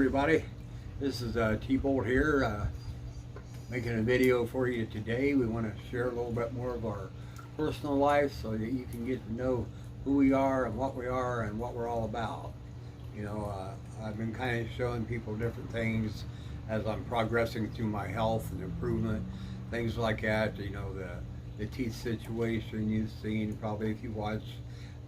everybody. This is Tbolt here, making a video for you today. We want to share a little bit more of our personal life so that you can get to know who we are and what we are and what we're all about. You know, I've been kind of showing people different things as I'm progressing through my health and improvement, things like that. You know, the teeth situation you've seen probably if you watch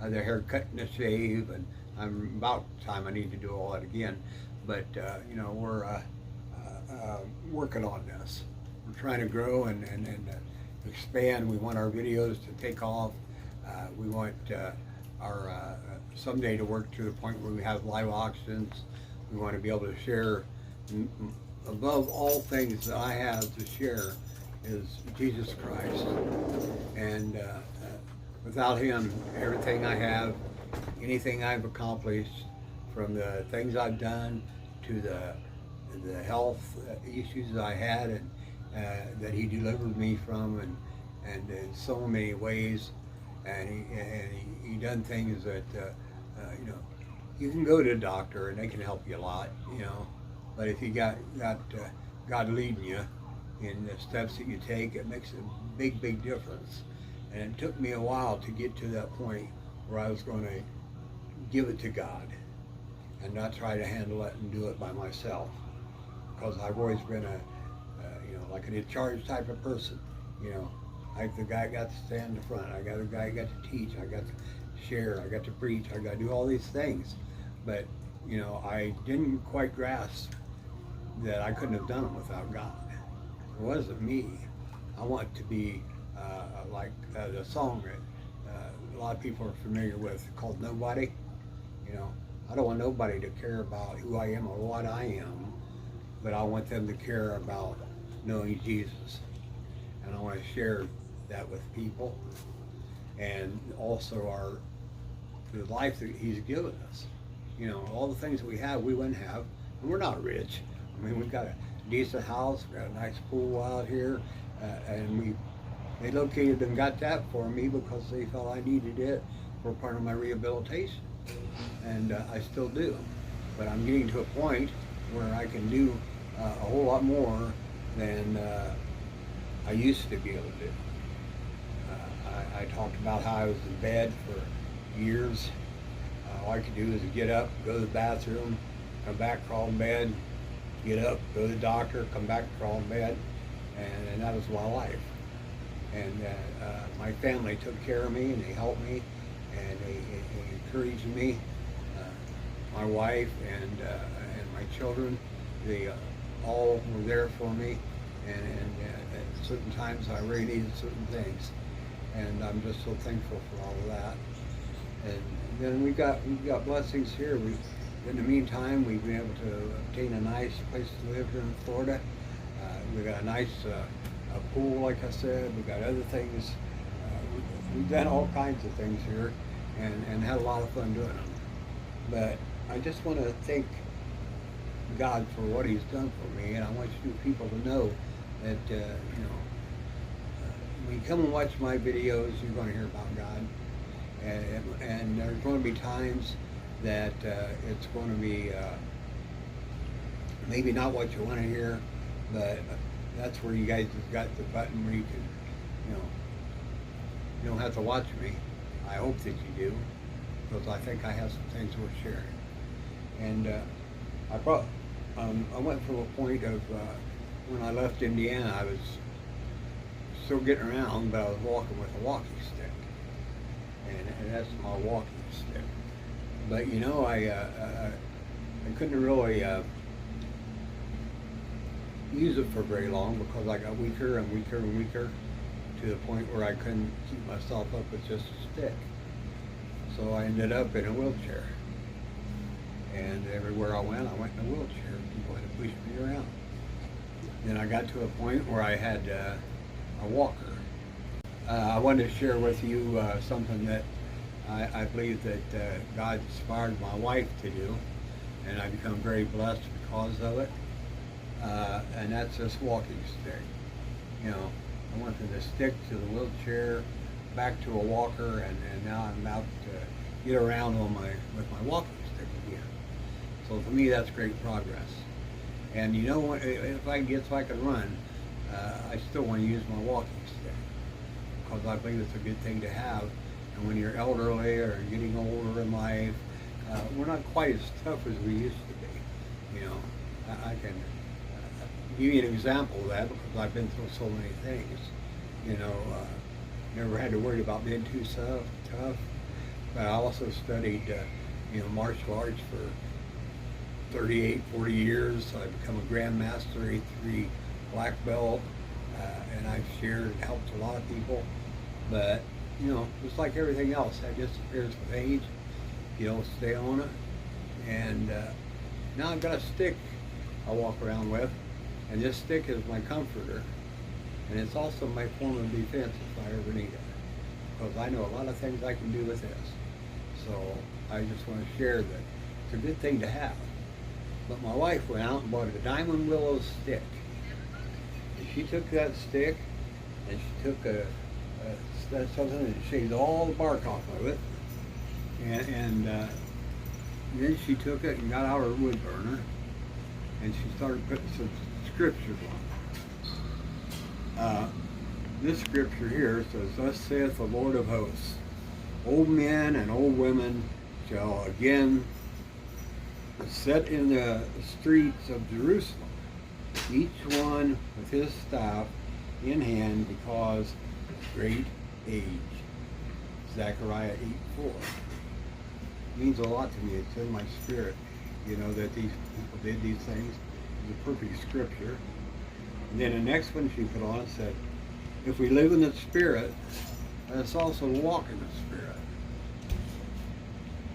the haircut and the shave, and I'm about time I need to do all that again. But you know, we're working on this. We're trying to grow and expand. We want our videos to take off. We want our someday to work to the point where we have live auctions. We want to be able to share. Above all things that I have to share is Jesus Christ, and without Him, everything I have, anything I've accomplished, from the things I've done to the health issues I had and that He delivered me from, and in so many ways, and he done things that you know, you can go to a doctor and they can help you a lot, you know, but if you got God leading you in the steps that you take, it makes a big difference. And it took me a while to get to that point where I was going to give it to God and not try to handle it and do it by myself, because I've always been you know, like an in charge type of person. You know, like the guy got to stand in the front, I got the guy got to teach, I got to share, I got to preach, I got to do all these things. But you know, I didn't quite grasp that I couldn't have done them without God. It wasn't me. I want to be like the song that a lot of people are familiar with called Nobody. You know, I don't want nobody to care about who I am or what I am, but I want them to care about knowing Jesus. And I want to share that with people, and also the life that He's given us. You know, all the things that we have, we wouldn't have, and we're not rich. I mean, we've got a decent house, we've got a nice pool out here, and they located and got that for me because they felt I needed it for part of my rehabilitation, and I still do. But I'm getting to a point where I can do a whole lot more than I used to be able to do. I talked about how I was in bed for years. All I could do is get up, go to the bathroom, come back, crawl in bed, get up, go to the doctor, come back, crawl in bed, and that was my life. And my family took care of me, and they helped me, and they encouraged me. My wife and my children, they all were there for me, and at certain times I really needed certain things, and I'm just so thankful for all of that. And then we've got blessings here. In the meantime, we've been able to obtain a nice place to live here in Florida. We've got a nice a pool, like I said. We've got other things. We've done all kinds of things here, and had a lot of fun doing them. But I just want to thank God for what He's done for me, and I want you people to know that you know, when you come and watch my videos, you're going to hear about God, and there's going to be times that it's going to be maybe not what you want to hear, but that's where you guys have got the button where you can, you know, you don't have to watch me. I hope that you do, because I think I have some things worth sharing. And I went from a point of when I left Indiana, I was still getting around, but I was walking with a walking stick, and that's my walking stick. But you know, I couldn't really use it for very long because I got weaker and weaker and weaker to the point where I couldn't keep myself up with just a stick. So I ended up in a wheelchair, and everywhere I went in a wheelchair. People had to push me around. Then I got to a point where I had a walker. I wanted to share with you something that I believe that God inspired my wife to do, and I've become very blessed because of it. And that's this walking stick. You know, I went from the stick to the wheelchair, back to a walker, and now I'm out to get around with my walking stick again. So to me, that's great progress. And you know what, if I can run, I still want to use my walking stick because I believe it's a good thing to have. And when you're elderly or getting older in life, we're not quite as tough as we used to be. You know, I can give you an example of that because I've been through so many things. You know, never had to worry about being too tough. But I also studied, martial arts for 38, 40 years. I become a grandmaster, A3 black belt, and I've shared and helped a lot of people. But, just like everything else, that disappears with age. You don't stay on it. And now I've got a stick I walk around with, and this stick is my comforter. And it's also my form of defense if I ever need it. Because I know a lot of things I can do with this. So I just want to share that it's a good thing to have. But my wife went out and bought a diamond willow stick. And she took that stick and she took something and shaved all the bark off of it. And then she took it and got out her wood burner and she started putting some scriptures on it. This scripture here says, "Thus saith the Lord of hosts, old men and old women shall again sit in the streets of Jerusalem, each one with his staff in hand because of great age." Zechariah 8:4. Means a lot to me. It's in my spirit, that these people did these things. It's a perfect scripture. And then the next one she put on said, "If we live in the Spirit, let's also walk in the Spirit."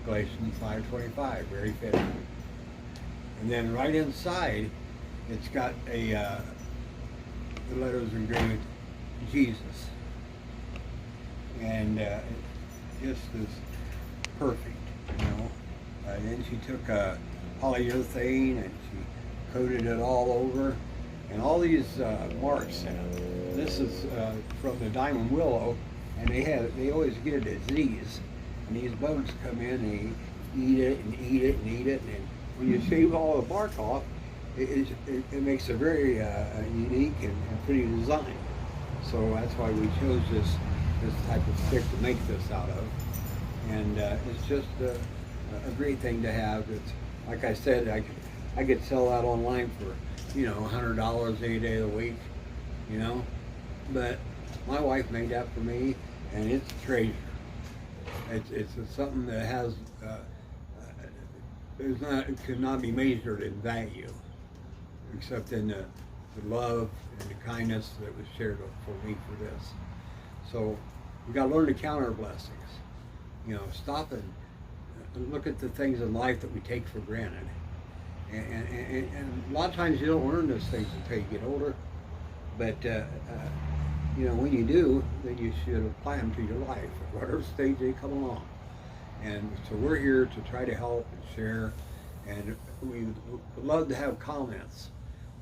Galatians 5:25, very fitting. And then right inside, it's got the letters engraved, Jesus. And it just is perfect, And then she took polyurethane and she coated it all over. And all these marks, this is from the diamond willow, and they always get a disease. And these bugs come in, they eat it and eat it and eat it, and when you shave all the bark off, it makes a very unique and pretty design. So that's why we chose this type of stick to make this out of. And it's just a great thing to have. It's, like I said, I could sell that online for $100 any day of the week, but my wife made that for me, and it's a treasure. It's something that has it could not be measured in value, except in the love and the kindness that was shared for me for this. So we got to learn to count our blessings. Stop and look at the things in life that we take for granted. And a lot of times you don't learn those things until you get older. But, when you do, then you should apply them to your life at whatever stage they come along. And so we're here to try to help and share. And we would love to have comments.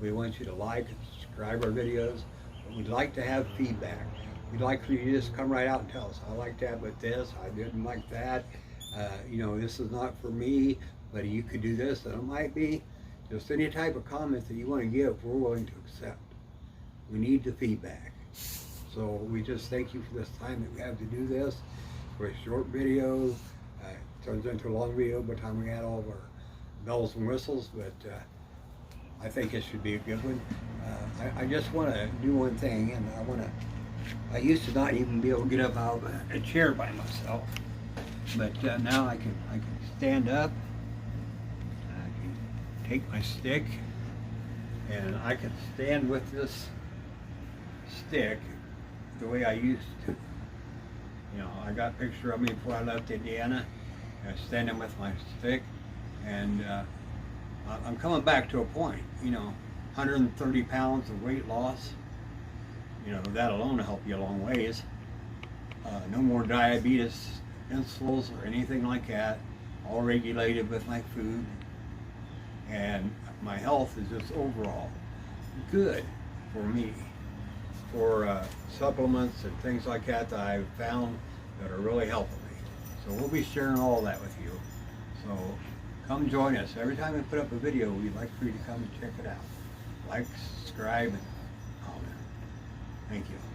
We want you to like and subscribe our videos. But we'd like to have feedback. We'd like for you to just come right out and tell us, "I like that with this, I didn't like that. This is not for me, but you could do this, and it might be." Just any type of comment that you want to give, we're willing to accept. We need the feedback. So we just thank you for this time that we have to do this. For a short video, it turns into a long video by the time we add all of our bells and whistles, but I think it should be a good one. I just want to do one thing, and I used to not even be able to get up out of a chair by myself. But now I can stand up, I can take my stick, and I can stand with this stick the way I used to. I got a picture of me before I left Indiana, standing with my stick, and I'm coming back to a point, 130 pounds of weight loss. That alone will help you a long ways. No more diabetes, insulins, or anything like that. All regulated with my food. And my health is just overall good for me. For supplements and things like that I've found that are really helping me. So we'll be sharing all that with you. So come join us. Every time we put up a video, we'd like for you to come and check it out. Like, subscribe, and comment. Thank you.